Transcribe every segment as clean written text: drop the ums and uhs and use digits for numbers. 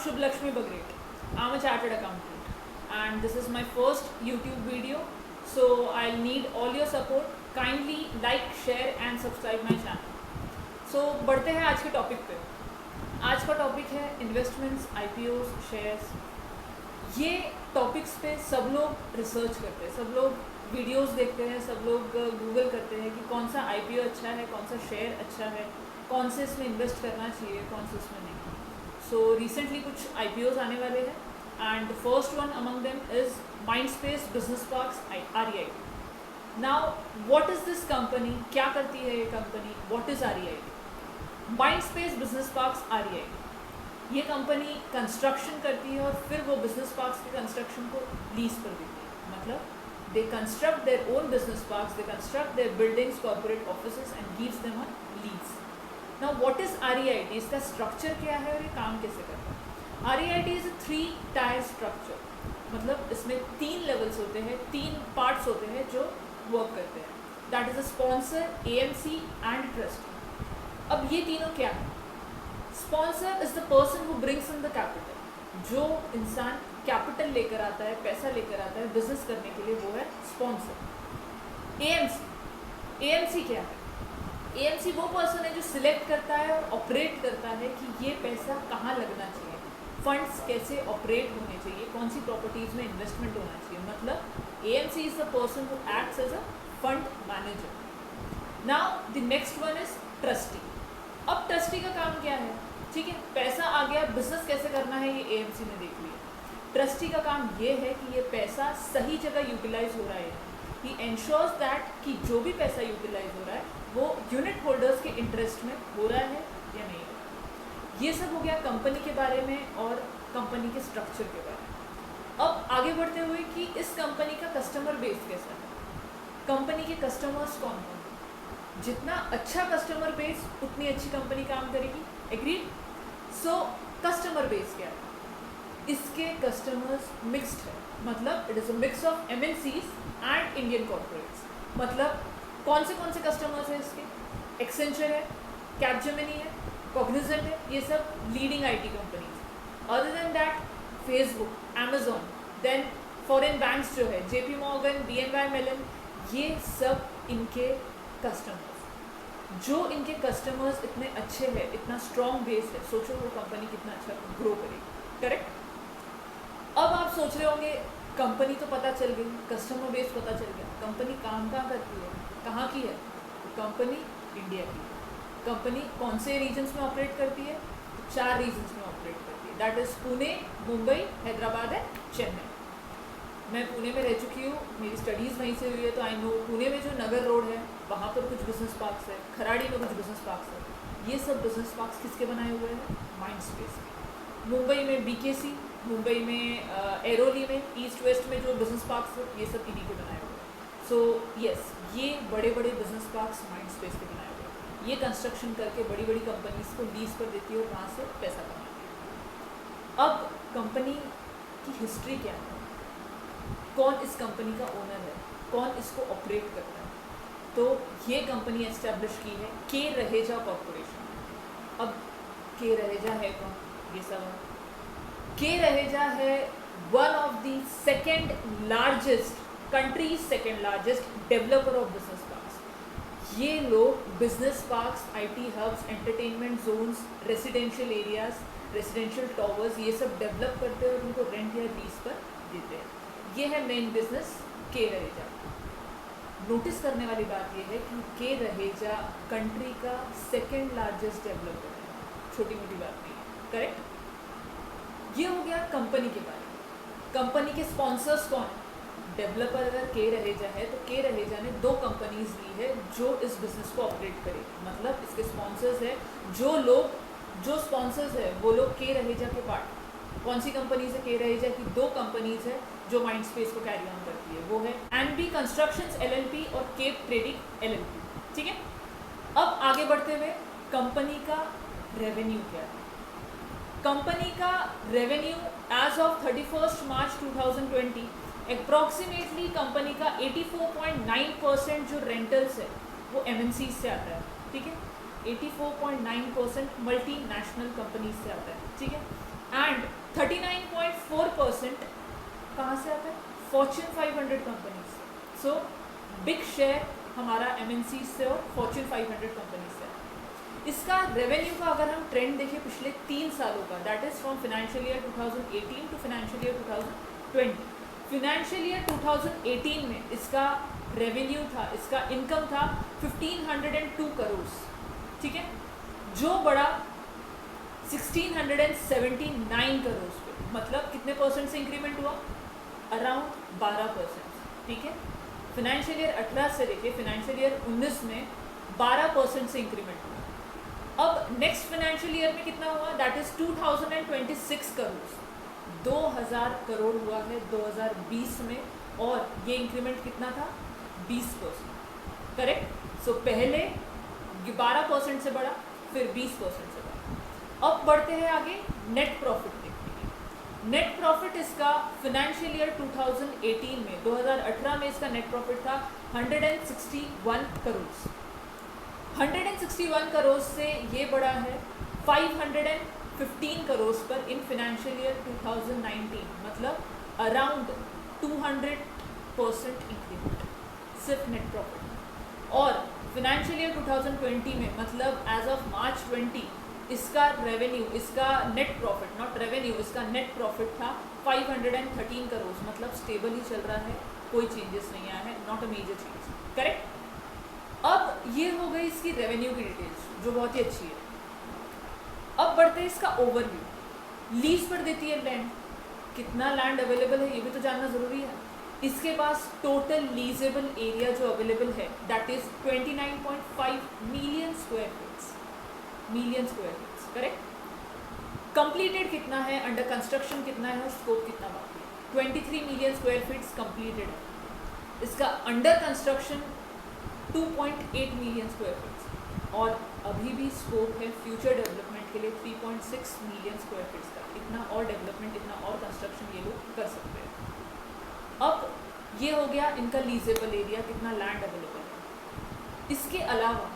Shubh Lakshmi Bagret. I'm a chartered accountant and this is my first YouTube video. So I'll need all your support. Kindly like, share and subscribe my channel. So बढ़ते हैं आज के topic पे. आज का topic है investments, IPOs, shares. ये topics पे सब लोग रिसर्च करते हैं, सब लोग वीडियोस देखते हैं, सब लोग गूगल करते हैं कि कौन सा IPO अच्छा है, कौन सा शेयर अच्छा है, कौन से इसमें इन्वेस्ट करना चाहिए, कौन से इसमें नहीं. सो रिसेंटली कुछ IPOs आने वाले हैं and the first one among them is Mindspace business parks REIT. Now what is this company, क्या करती है ये company, what is REIT? Mindspace business parks REIT, ये कंपनी कंस्ट्रक्शन करती है और फिर वो बिजनेस पार्क्स के कंस्ट्रक्शन को लीज पर देती है. मतलब they construct their own business parks, they construct their buildings, corporate offices and gives them on lease. Now what is REIT, इसका स्ट्रक्चर क्या है और ये काम कैसे करता है? REIT is a 3-tier structure. मतलब इसमें 3 लेवल्स होते हैं, 3 पार्ट्स होते हैं जो वर्क करते हैं. That is a sponsor, AMC and trustee. अब ये तीनों क्या है? Sponsor is the person who brings in the capital. जो इंसान कैपिटल लेकर आता है, पैसा लेकर आता है बिजनेस करने के लिए, वो है स्पॉन्सर. AMC क्या है? AMC वो पर्सन है जो सिलेक्ट करता है और ऑपरेट करता है कि ये पैसा कहाँ लगना चाहिए, फंड्स कैसे ऑपरेट होने चाहिए, कौन सी प्रॉपर्टीज़ में इन्वेस्टमेंट होना चाहिए. मतलब AMC is the person who acts as a fund manager. Now the next one is trustee. अब ट्रस्टी का काम क्या है? ठीक है, पैसा आ गया, बिजनेस कैसे करना है ये AMC ने देख लिया. ट्रस्टी का काम ये है कि ये पैसा सही जगह यूटिलाइज हो रहा है. ही एंश्योर्स दैट कि जो भी पैसा यूटिलाइज हो रहा है वो यूनिट होल्डर्स के इंटरेस्ट में हो रहा है या नहीं हो रहा. ये सब हो गया कंपनी के बारे में और कंपनी के स्ट्रक्चर के बारे में. अब आगे बढ़ते हुए कि इस कंपनी का कस्टमर बेस कैसा है, कंपनी के कस्टमर्स कौन कौन. जितना अच्छा कस्टमर बेस उतनी अच्छी कंपनी काम करेगी. एग्रीड? सो कस्टमर बेस क्या है? इसके कस्टमर्स मिक्स्ड है. मतलब it is a mix of MNCs and Indian corporates. मतलब कौन से कस्टमर्स हैं इसके? एक्सेंचर है, कैपजेमिनी है, कॉग्निजेंट है, ये सब leading IT companies. Other than that Facebook, Amazon, then foreign banks जो है JP Morgan, BNY Mellon, ये सब इनके कस्टमर्स. जो इनके कस्टमर्स इतने अच्छे हैं, इतना स्ट्रॉन्ग बेस है, सोचो वो कंपनी कितना अच्छा ग्रो करेगी. करेक्ट? अब आप सोच रहे होंगे कंपनी तो पता चल गई, कस्टमर बेस पता चल गया, कंपनी काम कहाँ करती है, कहाँ की है? कंपनी इंडिया की. कंपनी कौन से रीजन्स में ऑपरेट करती है? 4 रीजन्स में ऑपरेट करती है. That is Pune, Mumbai, Hyderabad and Chennai. मैं पुणे में रह चुकी हूँ, मेरी स्टडीज़ वहीं से हुई है, तो आई नो पुणे में जो नगर रोड है वहाँ पर कुछ बिजनेस पार्क्स है, खराड़ी में कुछ बिजनेस पार्क्स है. ये सब बिजनेस पार्क्स किसके बनाए हुए हैं? माइंडस्पेस के. मुंबई में BKC, मुंबई में एरोली में, ईस्ट वेस्ट में जो बिजनेस पार्क्स है ये सब इन्हीं के बनाए हुए हैं. सो यस, ये बड़े बड़े बिजनेस पार्क्स माइंडस्पेस के बनाए हुए हैं. ये कंस्ट्रक्शन करके बड़ी बड़ी कंपनीज को लीज पर देती है और वहाँ से पैसा कमाती है. अब कंपनी की हिस्ट्री क्या है, कौन इस कंपनी का ओनर है, कौन इसको ऑपरेट करता है? तो ये कंपनी एस्टेब्लिश की है के रहेजा कॉरपोरेशन. अब के रहेजा है कौन? ये सब के रहेजा है one of the second largest countries, second largest developer of business parks. ये लोग business parks, IT hubs, entertainment zones, residential areas, residential towers, ये सब डेवलप करते हैं और उनको रेंट या लीज पर देते हैं. ये है मेन बिजनेस के रहेजा. नोटिस करने वाली बात ये है कि के रहेजा कंट्री का सेकेंड लार्जेस्ट डेवलपर है. छोटी मोटी बात नहीं है. करेक्ट? ये हो गया कंपनी के बारे में. कंपनी के स्पॉन्सर्स कौन है? डेवलपर अगर के रहेजा है तो के रहेजा ने 2 कंपनीज ली है जो इस बिजनेस को ऑपरेट करेगी. मतलब इसके स्पॉन्सर्स है, जो स्पॉन्सर्स है वो लोग के रहेजा के पार्ट. कौन सी कंपनीज है? के रहेजा की 2 कंपनीज है जो माइंडस्पेस को कैरी ऑन करती है. वो है NB कंस्ट्रक्शंस LLP और केप ट्रेडिंग LLP. ठीक है? अब आगे बढ़ते हुए कंपनी का रेवेन्यू क्या है? कंपनी का revenue as of 31 March 2020 approximately company का 84.9% जो रेंटल्स है वो MNC से आता है. ठीक है? 84.9% मल्टीनेशनल कंपनीज से आता है. ठीक है? एंड 39.4% कहाँ से आता है? फॉर्च्यून 500 कंपनीज से। सो बिग शेयर हमारा एमएनसी से और फॉर्च्यून 500 कंपनीज से। इसका रेवेन्यू का अगर हम ट्रेंड देखें पिछले 3 सालों का, that is from financial year 2018 to financial year 2020। Financial year 2018 में इसका रेवेन्यू था, इसका इनकम था 1502 करोड़, ठीक है, जो बड़ा 1679 करोड़ पे, मतलब कितने परसेंट से इंक्रीमेंट हुआ? अराउंड 12%, ठीक है। फाइनेंशियल ईयर 18 से लेके फाइनेंशियल ईयर 19 में 12% से इंक्रीमेंट हुआ। अब नेक्स्ट फाइनेंशियल ईयर में कितना हुआ? दैट इज 2026 करोड़, 2000 करोड़ हुआ है 2020 में, और ये इंक्रीमेंट कितना था? 20%, करेक्ट। सो पहले 12% से बढ़ा, फिर 20% से बढ़ा। अब बढ़ते हैं आगे नेट प्रॉफिट देखने के। नेट प्रॉफिट इसका फाइनेंशियल ईयर 2018 में, 2018 में इसका नेट प्रॉफिट था 161 करोड़। 161 करोड़ से ये बढ़ा है 515 करोड़ पर इन फाइनेंशियल ईयर 2019, मतलब अराउंड 200% इंक्रीमेंट सिर्फ नेट प्रॉफिट। और फाइनेंशियल ईयर 2020 में, मतलब एज ऑफ मार्च 20, इसका रेवेन्यू, इसका नेट प्रॉफिट, नॉट रेवेन्यू, इसका नेट प्रॉफिट था 513 करोड़, मतलब स्टेबल ही चल रहा है, कोई चेंजेस नहीं आया है, not a major change, correct. अब ये हो गई इसकी रेवेन्यू की डिटेल्स, जो बहुत ही अच्छी है। अब बढ़ते हैं इसका ओवरव्यू। लीज पर देती है लैंड, कितना लैंड अवेलेबल है ये भी तो जानना ज़रूरी है। इसके पास टोटल लीजेबल एरिया जो अवेलेबल है that is 29.5 million square feets, correct. Completed कितना है, अंडर कंस्ट्रक्शन कितना है, और स्कोप कितना बाकी है? 23 मिलियन स्क्वायर फीट्स कंप्लीटेड है। इसका under construction 2.8 million square feets, और अभी भी स्कोप है फ्यूचर डेवलपमेंट के लिए 3.6 मिलियन स्क्वायर फीट्स का। इतना और डेवलपमेंट, इतना और कंस्ट्रक्शन ये लोग कर सकते हैं। अब ये हो गया इनका लीजेबल एरिया, कितना लैंड अवेलेबल है। इसके अलावा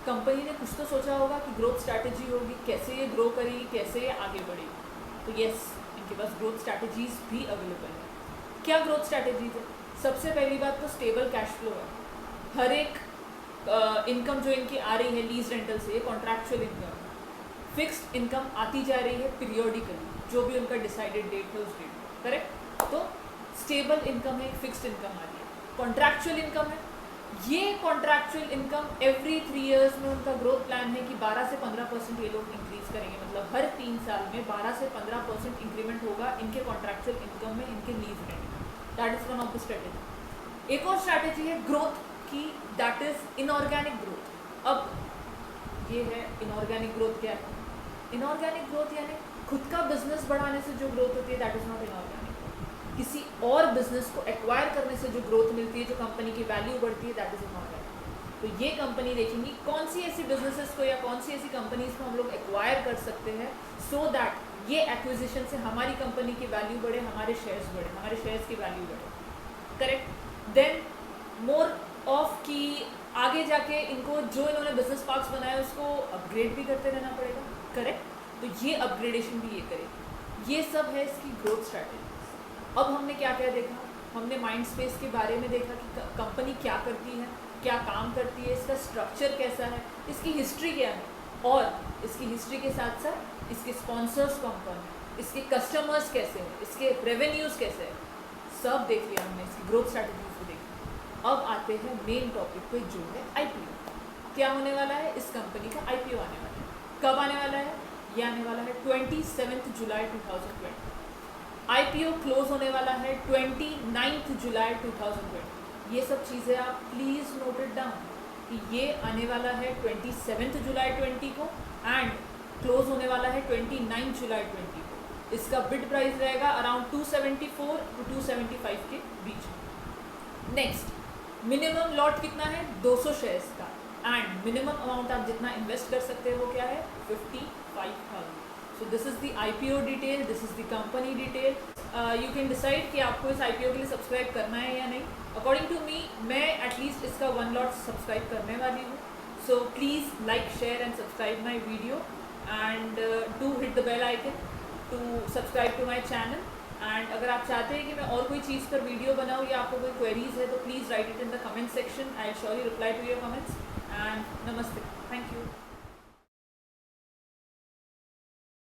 कंपनी ने कुछ तो सोचा होगा कि ग्रोथ स्ट्रैटेजी होगी, कैसे ये ग्रो करेगी, कैसे ये आगे बढ़ेगी। तो यस, इनके पास ग्रोथ स्ट्रैटेजीज भी अवेलेबल है। क्या ग्रोथ स्ट्रैटेजीज है? सबसे पहली बात तो स्टेबल कैश फ्लो है। हर एक इनकम जो इनकी आ रही है लीज रेंटल से, कॉन्ट्रैक्चुअल इनकम, फिक्स्ड इनकम आती जा रही है पीरियोडिकली, जो भी उनका डिसाइडेड डेट है उस डेट में, करेक्ट। तो स्टेबल इनकम है, फिक्स्ड इनकम आ रही है। कॉन्ट्रैक्चुअल इनकम है, ये कॉन्ट्रैक्चुअल इनकम एवरी 3 ईयर्स में उनका ग्रोथ प्लान है कि 12 से 15% ये लोग इंक्रीज करेंगे, मतलब हर 3 साल में 12 से 15% इंक्रीमेंट होगा इनके कॉन्ट्रैक्चुअल इनकम में, इनके लीज रेंट में। That is one of the strategy. एक और स्ट्रैटेजी है ग्रोथ की, दैट इज इनऑर्गेनिक ग्रोथ। अब ये है इनऑर्गेनिक ग्रोथ। क्या है इनऑर्गेनिक ग्रोथ? यानी खुद का बिजनेस बढ़ाने से जो ग्रोथ होती है दैट इज नॉट इनऑर्गेनिक। किसी और बिजनेस को एक्वायर करने से जो ग्रोथ मिलती है, जो कंपनी की वैल्यू बढ़ती है, दैट इज इनऑर्गेनिक। तो ये कंपनी देखेंगी कौन सी ऐसी बिजनेसेस को या कौन सी ऐसी कंपनीज को हम लोग एक्वायर कर सकते हैं, सो दैट ये एक्विजिशन से हमारी कंपनी की वैल्यू बढ़े, हमारे शेयर्स बढ़े, हमारे शेयर्स की वैल्यू बढ़े, करेक्ट। देन मोर ऑफ की आगे जाके इनको जो इन्होंने बिजनेस पार्क्स बनाए उसको अपग्रेड भी करते रहना पड़ेगा, करेक्ट। तो ये अपग्रेडेशन भी ये करेगी। ये सब है इसकी ग्रोथ स्ट्रैटेजी। अब हमने क्या क्या देखा? हमने माइंड स्पेस के बारे में देखा कि कंपनी क्या करती है, क्या काम करती है, इसका स्ट्रक्चर कैसा है, इसकी हिस्ट्री क्या है, और इसकी हिस्ट्री के साथ साथ इसके स्पॉन्सर्स कौन कौन है, इसके कस्टमर्स कैसे हैं, इसके रेवेन्यूज़ कैसे हैं, सब देख लिया हमने, इसकी ग्रोथ स्ट्रैटेजीज को देखा। अब आते हैं मेन टॉपिक पे जो है आईपीओ। क्या होने वाला है? इस कंपनी का आईपीओ आने वाला है। कब आने वाला है? ये आने वाला है 27 जुलाई 2020। आईपीओ क्लोज होने वाला है 29 जुलाई 2020। ये सब चीज़ें आप प्लीज़ नोट इट डाउन कि ये आने वाला है 27 जुलाई 20 को एंड क्लोज होने वाला है 29 जुलाई 20 को। इसका बिड प्राइस रहेगा अराउंड 274 टू 275 के बीच में। नेक्स्ट, मिनिमम लॉट कितना है? 200 शेयर्स का, एंड मिनिमम अमाउंट आप जितना इन्वेस्ट कर सकते हैं वो क्या है? 55,000। So this is the IPO detail, this is the company detail. You can decide कि आपको इस आईपीओ के लिए सब्सक्राइब करना है या नहीं। अकॉर्डिंग टू मी, मैं एटलीस्ट इसका 1 लॉट सब्सक्राइब करने वाली हूँ। So please like, share and subscribe my video and do hit the bell icon to subscribe to my channel. And अगर आप चाहते हैं कि मैं और कोई चीज़ पर वीडियो बनाऊँ या आपको कोई क्वेरीज है तो please write it in the comment section. I surely reply to your comments. And namaste, thank you.